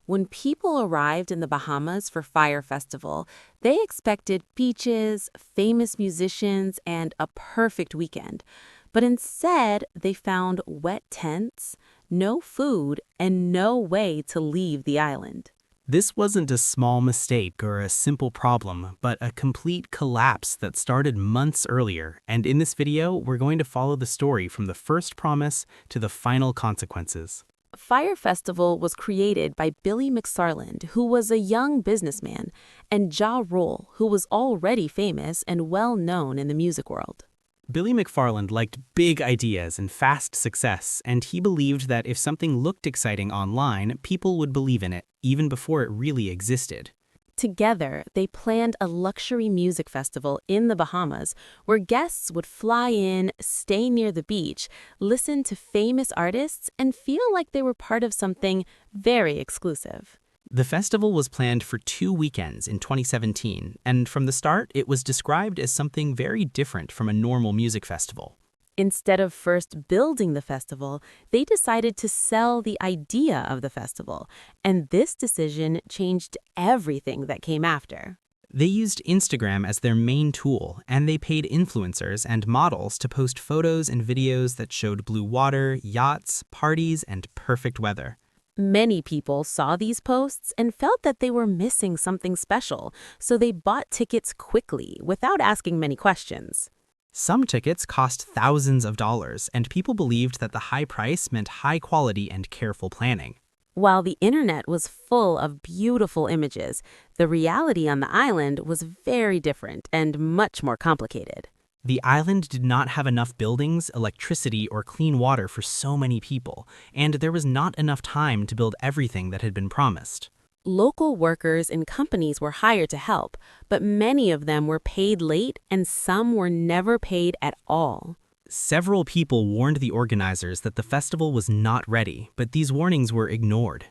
When people arrived in the Bahamas for Fyre Festival, they expected beaches, famous musicians, and a perfect weekend. But instead, they found wet tents, no food, and no way to leave the island. This wasn't a small mistake or a simple problem, but a complete collapse that started months earlier, and in this video, we're going to follow the story from the first promise to the final consequences. Fyre Festival was created by Billy McFarland, who was a young businessman, and Ja Rule, who was already famous and well-known in the music world. Billy McFarland liked big ideas and fast success, and he believed that if something looked exciting online, people would believe in it, even before it really existed. Together, they planned a luxury music festival in the Bahamas where guests would fly in, stay near the beach, listen to famous artists, and feel like they were part of something very exclusive. The festival was planned for 2 weekends in 2017, and from the start, it was described as something very different from a normal music festival. Instead of first building the festival, they decided to sell the idea of the festival, and this decision changed everything that came after. They used Instagram as their main tool, and they paid influencers and models to post photos and videos that showed blue water, yachts, parties, and perfect weather. Many people saw these posts and felt that they were missing something special, so they bought tickets quickly without asking many questions. Some tickets cost thousands of dollars, and people believed that the high price meant high quality and careful planning. While the internet was full of beautiful images, the reality on the island was very different and much more complicated. The island did not have enough buildings, electricity, or clean water for so many people, and there was not enough time to build everything that had been promised. Local workers and companies were hired to help, but many of them were paid late and some were never paid at all. Several people warned the organizers that the festival was not ready, but these warnings were ignored.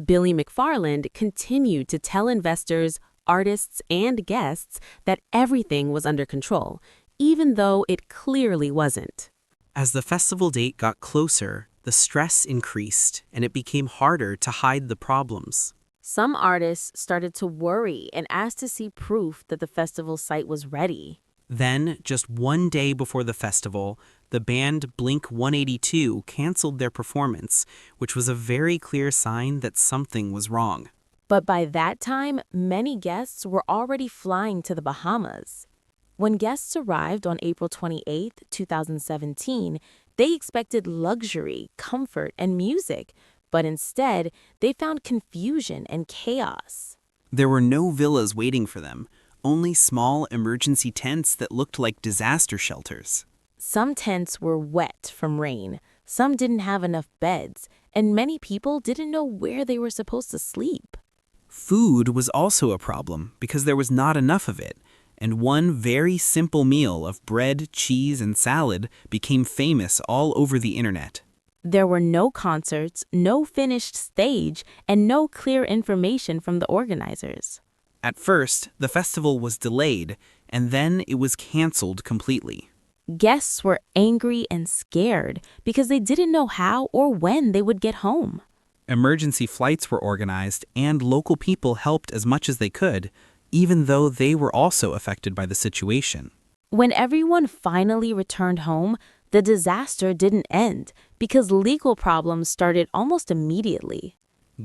Billy McFarland continued to tell investors, artists, and guests that everything was under control, even though it clearly wasn't. As the festival date got closer, the stress increased, and it became harder to hide the problems. Some artists started to worry and asked to see proof that the festival site was ready. Then, just one day before the festival, the band Blink-182 canceled their performance, which was a very clear sign that something was wrong. But by that time, many guests were already flying to the Bahamas. When guests arrived on April 28, 2017, they expected luxury, comfort, and music, but instead, they found confusion and chaos. There were no villas waiting for them, only small emergency tents that looked like disaster shelters. Some tents were wet from rain, some didn't have enough beds, and many people didn't know where they were supposed to sleep. Food was also a problem because there was not enough of it, and one very simple meal of bread, cheese, and salad became famous all over the internet. There were no concerts, no finished stage, and no clear information from the organizers. At first, the festival was delayed, and then it was canceled completely. Guests were angry and scared because they didn't know how or when they would get home. Emergency flights were organized, and local people helped as much as they could, even though they were also affected by the situation. When everyone finally returned home, the disaster didn't end because legal problems started almost immediately.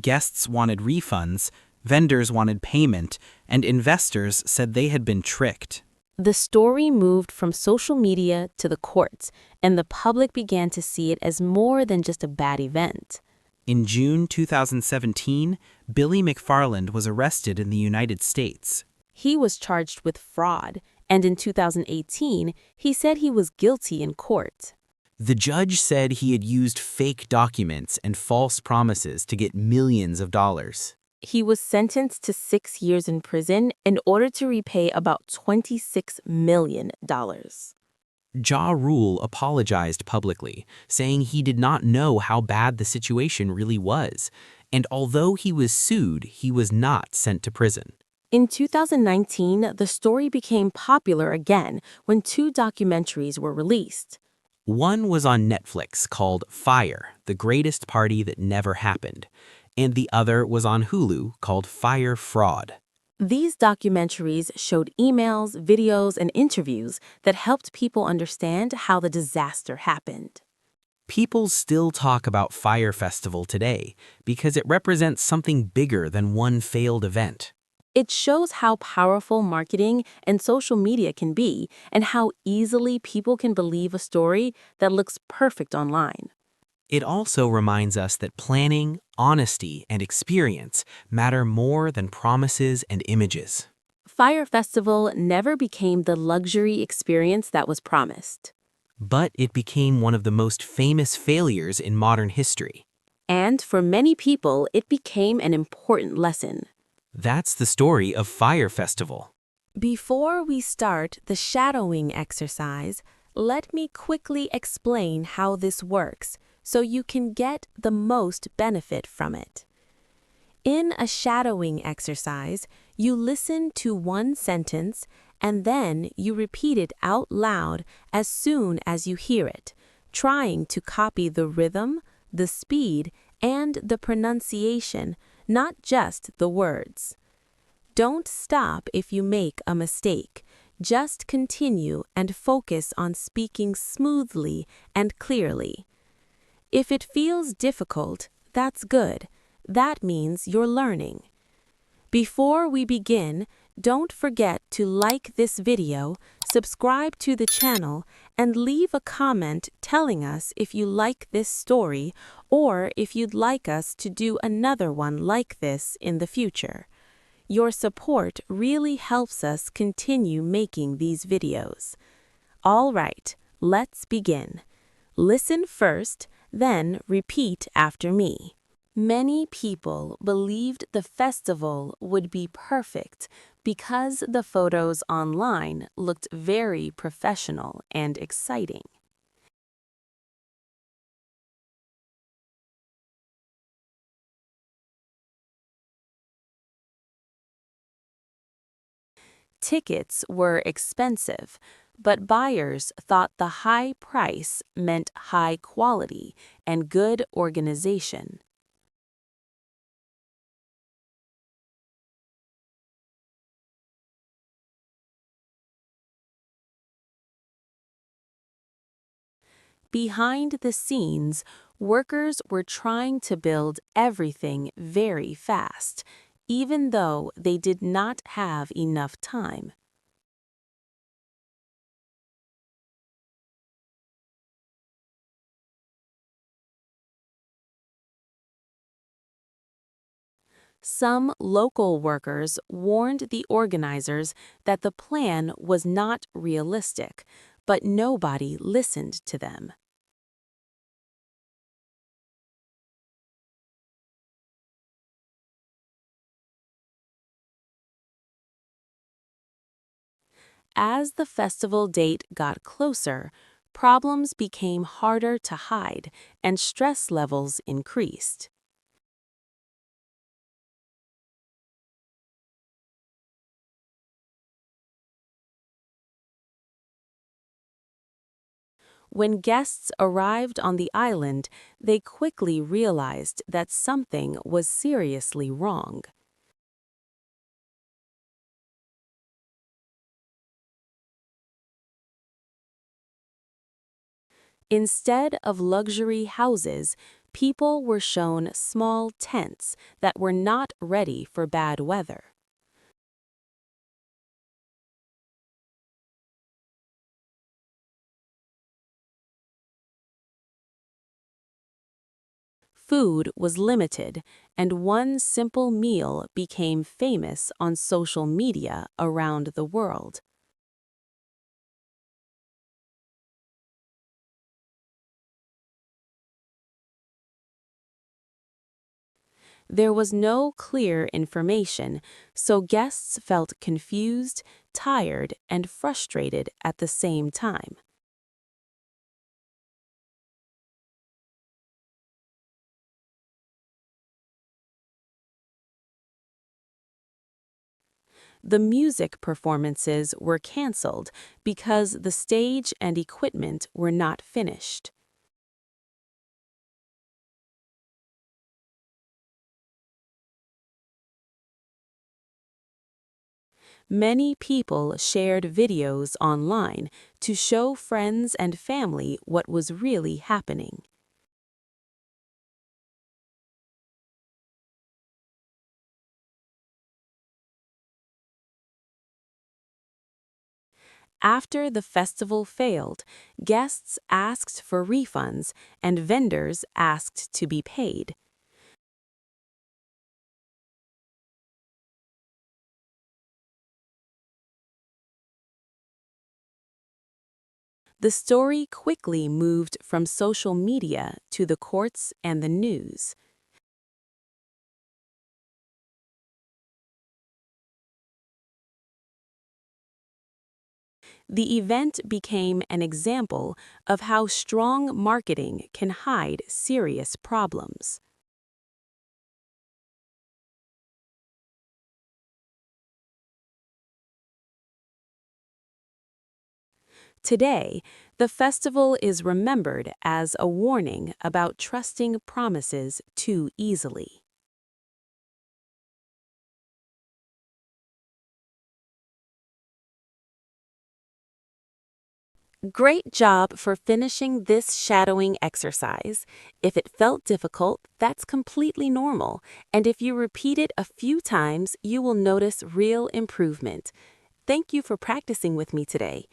Guests wanted refunds, vendors wanted payment, and investors said they had been tricked. The story moved from social media to the courts, and the public began to see it as more than just a bad event. In June 2017, Billy McFarland was arrested in the United States. He was charged with fraud, and in 2018, he said he was guilty in court. The judge said he had used fake documents and false promises to get millions of dollars. He was sentenced to 6 years in prison in order to repay about $26 million. Ja Rule apologized publicly, saying he did not know how bad the situation really was, and although he was sued, he was not sent to prison. In 2019, the story became popular again when 2 documentaries were released. One was on Netflix called Fyre, The Greatest Party That Never Happened, and the other was on Hulu called Fyre Fraud. These documentaries showed emails, videos, and interviews that helped people understand how the disaster happened. People still talk about Fyre Festival today because it represents something bigger than one failed event. It shows how powerful marketing and social media can be and how easily people can believe a story that looks perfect online. It also reminds us that planning, honesty, and experience matter more than promises and images. Fyre Festival never became the luxury experience that was promised. But it became one of the most famous failures in modern history. And for many people, it became an important lesson. That's the story of Fyre Festival. Before we start the shadowing exercise, let me quickly explain how this works so you can get the most benefit from it. In a shadowing exercise, you listen to one sentence and then you repeat it out loud as soon as you hear it, trying to copy the rhythm, the speed, and the pronunciation, not just the words. Don't stop if you make a mistake. Just continue and focus on speaking smoothly and clearly. If it feels difficult, that's good. That means you're learning. Before we begin, don't forget to like this video, subscribe to the channel, and leave a comment telling us if you like this story or if you'd like us to do another one like this in the future. Your support really helps us continue making these videos. All right, let's begin. Listen first, then repeat after me. Many people believed the festival would be perfect because the photos online looked very professional and exciting. Tickets were expensive, but buyers thought the high price meant high quality and good organization. Behind the scenes, workers were trying to build everything very fast, even though they did not have enough time. Some local workers warned the organizers that the plan was not realistic, but nobody listened to them. As the festival date got closer, problems became harder to hide and stress levels increased. When guests arrived on the island, they quickly realized that something was seriously wrong. Instead of luxury houses, people were shown small tents that were not ready for bad weather. Food was limited, and one simple meal became famous on social media around the world. There was no clear information, so guests felt confused, tired, and frustrated at the same time. The music performances were canceled because the stage and equipment were not finished. Many people shared videos online to show friends and family what was really happening. After the festival failed, guests asked for refunds and vendors asked to be paid. The story quickly moved from social media to the courts and the news. The event became an example of how strong marketing can hide serious problems. Today, the festival is remembered as a warning about trusting promises too easily. Great job for finishing this shadowing exercise. If it felt difficult, that's completely normal, and if you repeat it a few times, you will notice real improvement. Thank you for practicing with me today.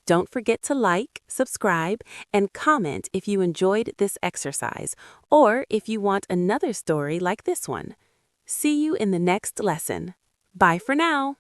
Don't forget to like, subscribe, and comment if you enjoyed this exercise or if you want another story like this one. See you in the next lesson. Bye for now.